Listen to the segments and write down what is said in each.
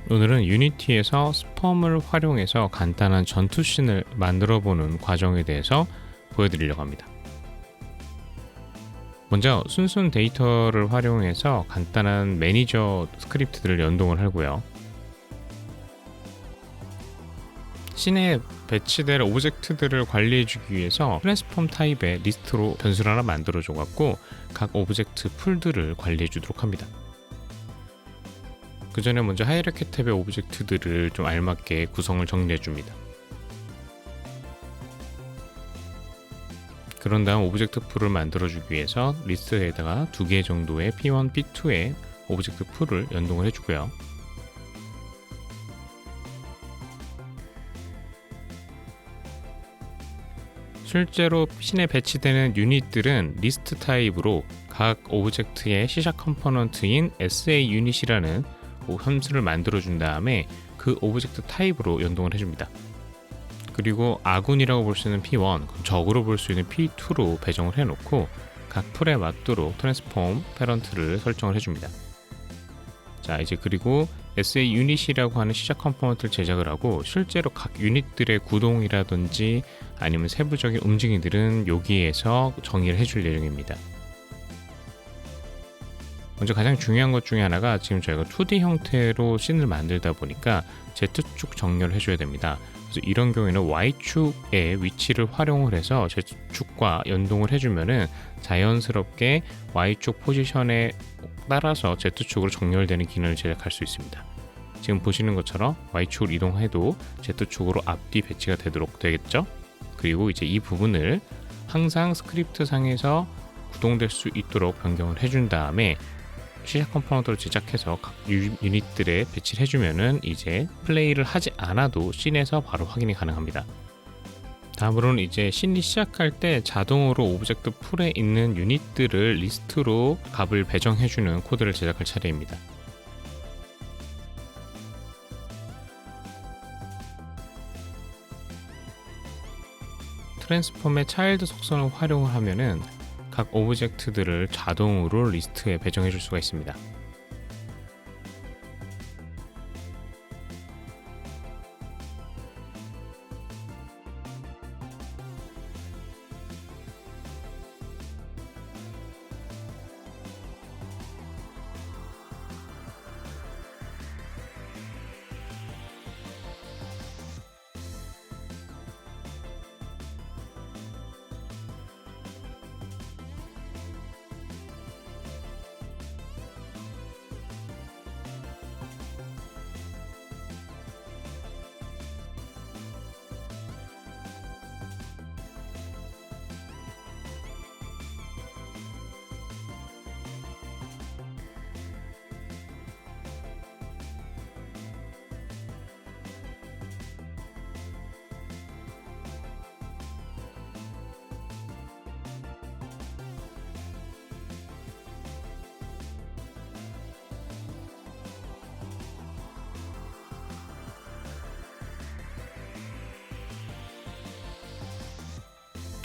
오늘은 유니티에서 스펌을 활용해서 간단한 전투씬을 만들어보는 과정에 대해서 보여드리려고 합니다. 먼저 순순 데이터를 활용해서 간단한 매니저 스크립트들을 연동을 하고요. 씬에 배치될 오브젝트들을 관리해주기 위해서 트랜스폼 타입의 리스트로 변수를 하나 만들어줘 갖고 각 오브젝트 풀들을 관리해 주도록 합니다. 그 전에 먼저 하이라키 탭의 오브젝트들을 좀 알맞게 구성을 정리해 줍니다. 그런 다음 오브젝트 풀을 만들어주기 위해서 리스트에다가 2개 정도의 P1, P2의 오브젝트 풀을 연동을 해주고요. 실제로 씬에 배치되는 유닛들은 리스트 타입으로 각 오브젝트의 시작 컴포넌트인 SA 유닛이라는 함수를 만들어준 다음에 그 오브젝트 타입으로 연동을 해줍니다. 그리고 아군이라고 볼 수 있는 P1, 적으로 볼 수 있는 P2로 배정을 해놓고 각 풀에 맞도록 트랜스폼 패런트를 설정을 해줍니다. 자, 이제 그리고 SA 유닛이라고 하는 시작 컴포넌트를 제작을 하고 실제로 각 유닛들의 구동이라든지 아니면 세부적인 움직임들은 여기에서 정의를 해줄 예정입니다. 먼저 가장 중요한 것 중에 하나가 지금 저희가 2D 형태로 씬을 만들다 보니까 Z축 정렬을 해줘야 됩니다. 그래서 이런 경우에는 Y축의 위치를 활용을 해서 Z축과 연동을 해주면은 자연스럽게 Y축 포지션에 따라서 Z축으로 정렬되는 기능을 제작할 수 있습니다. 지금 보시는 것처럼 Y축으로 이동해도 Z축으로 앞뒤 배치가 되도록 되겠죠? 그리고 이제 이 부분을 항상 스크립트 상에서 구동될 수 있도록 변경을 해준 다음에 시작 컴포넌트를 제작해서 각 유닛들에 배치를 해주면은 이제 플레이를 하지 않아도 씬에서 바로 확인이 가능합니다. 다음으로는 이제 씬이 시작할 때 자동으로 오브젝트 풀에 있는 유닛들을 리스트로 값을 배정해주는 코드를 제작할 차례입니다. 트랜스폼의 차일드 속성을 활용을 하면은 각 오브젝트들을 자동으로 리스트에 배정해 줄 수가 있습니다.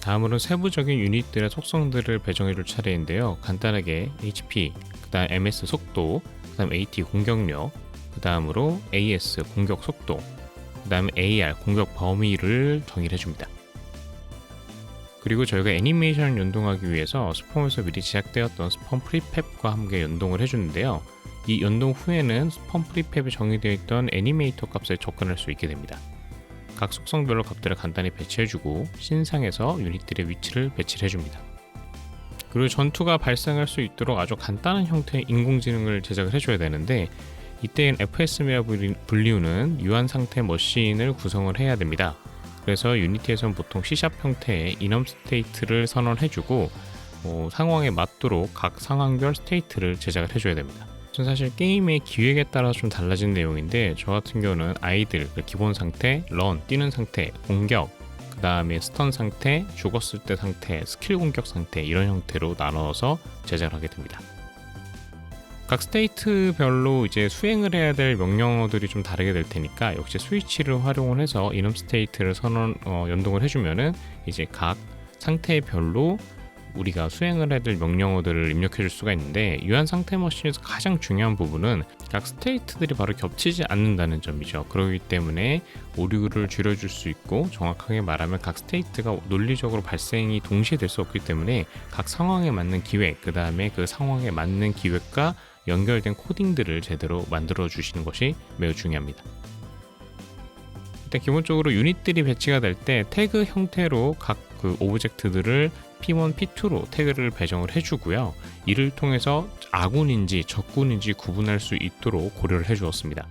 다음으로는 세부적인 유닛들의 속성들을 배정해줄 차례인데요. 간단하게 HP, 그 다음 MS 속도, 그 다음 AT 공격력, 그 다음으로 AS 공격 속도, 그 다음 AR 공격 범위를 정의를 해줍니다. 그리고 저희가 애니메이션을 연동하기 위해서 스펌에서 미리 제작되었던 스펌 프리팹과 함께 연동을 해주는데요. 이 연동 후에는 스펌 프리팹에 정의되어 있던 애니메이터 값에 접근할 수 있게 됩니다. 각 속성별로 값들을 간단히 배치해주고 씬상에서 유닛들의 위치를 배치를 해줍니다. 그리고 전투가 발생할 수 있도록 아주 간단한 형태의 인공지능을 제작을 해줘야 되는데 이때엔 FSM이라 불리우는 유한 상태 머신을 구성을 해야 됩니다. 그래서 유니티에서는 보통 C# 형태의 이넘 스테이트를 선언해주고 상황에 맞도록 각 상황별 스테이트를 제작을 해줘야 됩니다. 사실 게임의 기획에 따라 좀 달라진 내용인데 저 같은 경우는 아이들 기본 상태, 런, 뛰는 상태, 공격, 그 다음에 스턴 상태, 죽었을 때 상태, 스킬 공격 상태 이런 형태로 나눠서 제작을 하게 됩니다. 각 스테이트별로 이제 수행을 해야 될 명령어들이 좀 다르게 될 테니까 역시 스위치를 활용을 해서 이넘 스테이트를 연동을 해주면은 이제 각 상태별로 우리가 수행을 해야 될 명령어들을 입력해 줄 수가 있는데, 유한 상태 머신에서 가장 중요한 부분은 각 스테이트들이 바로 겹치지 않는다는 점이죠. 그렇기 때문에 오류를 줄여줄 수 있고, 정확하게 말하면 각 스테이트가 논리적으로 발생이 동시에 될 수 없기 때문에 각 상황에 맞는 기획, 그 다음에 그 상황에 맞는 기획과 연결된 코딩들을 제대로 만들어 주시는 것이 매우 중요합니다. 일단 기본적으로 유닛들이 배치가 될 때 태그 형태로 각 그 오브젝트들을 P1, P2로 태그를 배정을 해주고요. 이를 통해서 아군인지 적군인지 구분할 수 있도록 고려를 해주었습니다.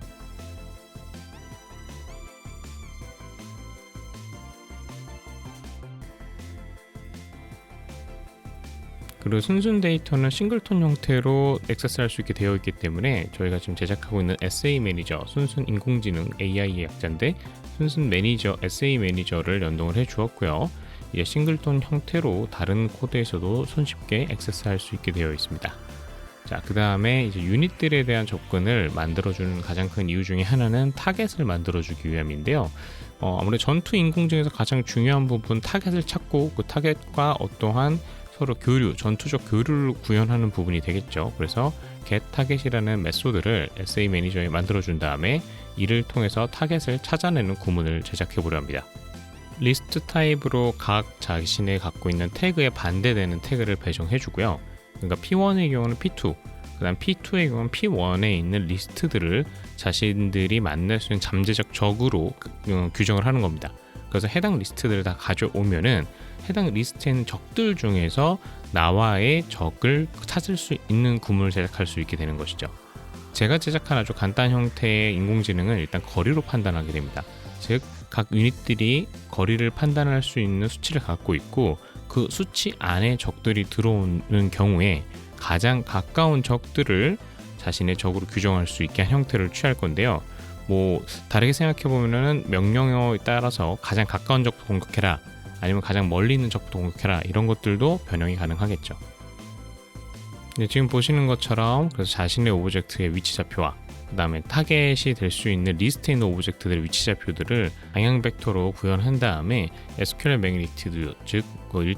그리고 순순 데이터는 싱글톤 형태로 액세스할 수 있게 되어 있기 때문에 저희가 지금 제작하고 있는 SA 매니저, 순순 인공지능 AI의 약자인데 순순 매니저, SA 매니저를 연동을 해 주었고요. 이제 싱글톤 형태로 다른 코드에서도 손쉽게 액세스할 수 있게 되어 있습니다. 자, 그 다음에 이제 유닛들에 대한 접근을 만들어주는 가장 큰 이유 중에 하나는 타겟을 만들어주기 위함인데요. 아무래도 전투 인공지능에서 가장 중요한 부분 타겟을 찾고 그 타겟과 어떠한 서로 교류, 전투적 교류를 구현하는 부분이 되겠죠. 그래서 getTarget이라는 메소드를 SA 매니저에 만들어준 다음에 이를 통해서 타겟을 찾아내는 구문을 제작해 보려 합니다. 리스트 타입으로 각 자신이 갖고 있는 태그에 반대되는 태그를 배정해 주고요. 그러니까 P1의 경우는 P2, 그 다음 P2의 경우는 P1에 있는 리스트들을 자신들이 만날 수 있는 잠재적 적으로 규정을 하는 겁니다. 그래서 해당 리스트들을 다 가져오면은 해당 리스트에 있는 적들 중에서 나와의 적을 찾을 수 있는 구문을 제작할 수 있게 되는 것이죠. 제가 제작한 아주 간단한 형태의 인공지능은 일단 거리로 판단하게 됩니다. 즉, 각 유닛들이 거리를 판단할 수 있는 수치를 갖고 있고 그 수치 안에 적들이 들어오는 경우에 가장 가까운 적들을 자신의 적으로 규정할 수 있게 한 형태를 취할 건데요. 다르게 생각해 보면은 명령어에 따라서 가장 가까운 적도 공격해라, 아니면 가장 멀리 있는 적도 공격해라, 이런 것들도 변형이 가능하겠죠. 지금 보시는 것처럼 그래서 자신의 오브젝트의 위치 좌표와 그 다음에 타겟이 될 수 있는 리스트에 있는 오브젝트들의 위치 좌표들을 방향 벡터로 구현한 다음에 SQL 매그니튜드, 즉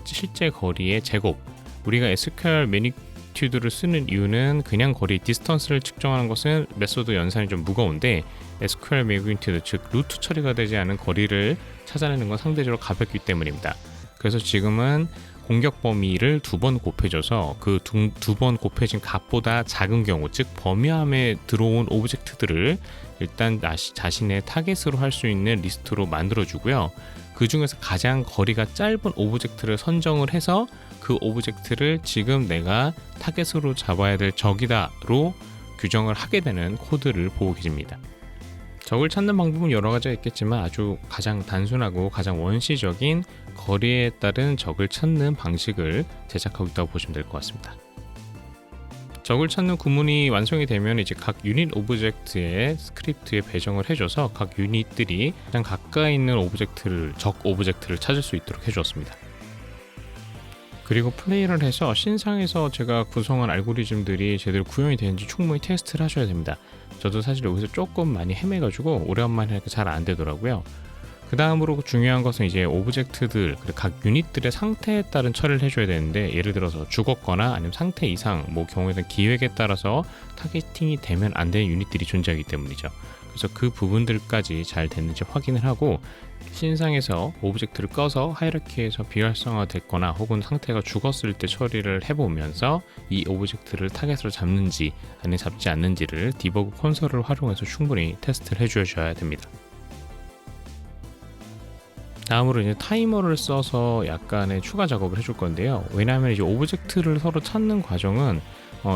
실제 거리의 제곱, 우리가 SQL 매그니튜드를 쓰는 이유는 그냥 거리 디스턴스를 측정하는 것은 메소드 연산이 좀 무거운데 SQL 매그니튜드, 즉 루트 처리가 되지 않은 거리를 찾아내는 건 상대적으로 가볍기 때문입니다. 그래서 지금은 공격 범위를 2번 곱해줘서 그 2번 곱해진 값보다 작은 경우, 즉 범위함에 들어온 오브젝트들을 일단 자신의 타겟으로 할 수 있는 리스트로 만들어주고요. 그 중에서 가장 거리가 짧은 오브젝트를 선정을 해서 그 오브젝트를 지금 내가 타겟으로 잡아야 될 적이다로 규정을 하게 되는 코드를 보고 계십니다. 적을 찾는 방법은 여러 가지가 있겠지만 아주 가장 단순하고 가장 원시적인 거리에 따른 적을 찾는 방식을 제작하고 있다고 보시면 될 것 같습니다. 적을 찾는 구문이 완성이 되면 이제 각 유닛 오브젝트의 스크립트에 배정을 해줘서 각 유닛들이 가장 가까이 있는 적 오브젝트를 찾을 수 있도록 해주었습니다. 그리고 플레이를 해서 신상에서 제가 구성한 알고리즘들이 제대로 구현이 되는지 충분히 테스트를 하셔야 됩니다. 저도 사실 여기서 조금 많이 헤매가지고 오랜만에 하니까 잘 안 되더라고요. 그 다음으로 중요한 것은 이제 오브젝트들, 각 유닛들의 상태에 따른 처리를 해줘야 되는데, 예를 들어서 죽었거나 아니면 상태 이상, 경우에는 기획에 따라서 타겟팅이 되면 안 되는 유닛들이 존재하기 때문이죠. 그래서 그 부분들까지 잘 됐는지 확인을 하고 신상에서 오브젝트를 꺼서 하이라키에서 비활성화됐거나 혹은 상태가 죽었을 때 처리를 해보면서 이 오브젝트를 타겟으로 잡는지 아니면 잡지 않는지를 디버그 콘솔을 활용해서 충분히 테스트를 해주셔야 됩니다. 다음으로 이제 타이머를 써서 약간의 추가 작업을 해줄 건데요. 왜냐하면 이제 오브젝트를 서로 찾는 과정은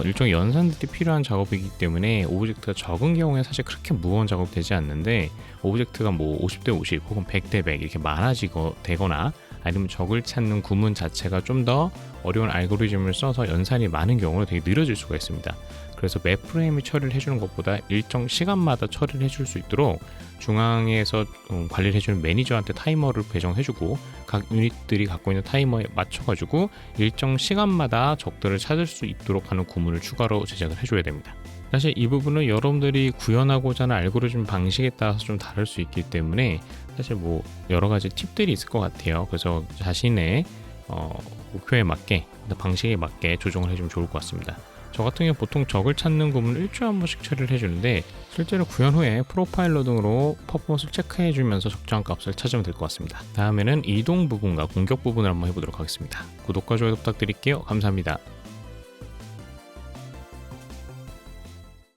일종의 연산들이 필요한 작업이기 때문에 오브젝트가 적은 경우에 사실 그렇게 무거운 작업이 되지 않는데, 오브젝트가 50대 50 혹은 100대 100 이렇게 많아지거나 아니면 적을 찾는 구문 자체가 좀 더 어려운 알고리즘을 써서 연산이 많은 경우는 되게 느려질 수가 있습니다. 그래서 매 프레임을 처리를 해주는 것보다 일정 시간마다 처리를 해줄 수 있도록 중앙에서 관리를 해주는 매니저한테 타이머를 배정해주고 각 유닛들이 갖고 있는 타이머에 맞춰가지고 일정 시간마다 적들을 찾을 수 있도록 하는 구문을 추가로 제작을 해줘야 됩니다. 사실 이 부분은 여러분들이 구현하고자 하는 알고리즘 방식에 따라서 좀 다를 수 있기 때문에 사실 여러 가지 팁들이 있을 것 같아요. 그래서 자신의 목표에 맞게, 방식에 맞게 조정을 해주면 좋을 것 같습니다. 저 같은 경우 보통 적을 찾는 부분을 일주일에 한 번씩 처리를 해주는데, 실제로 구현 후에 프로파일러 등으로 퍼포먼스를 체크해주면서 적정한 값을 찾으면 될 것 같습니다. 다음에는 이동 부분과 공격 부분을 한번 해보도록 하겠습니다. 구독과 좋아요 부탁드릴게요. 감사합니다.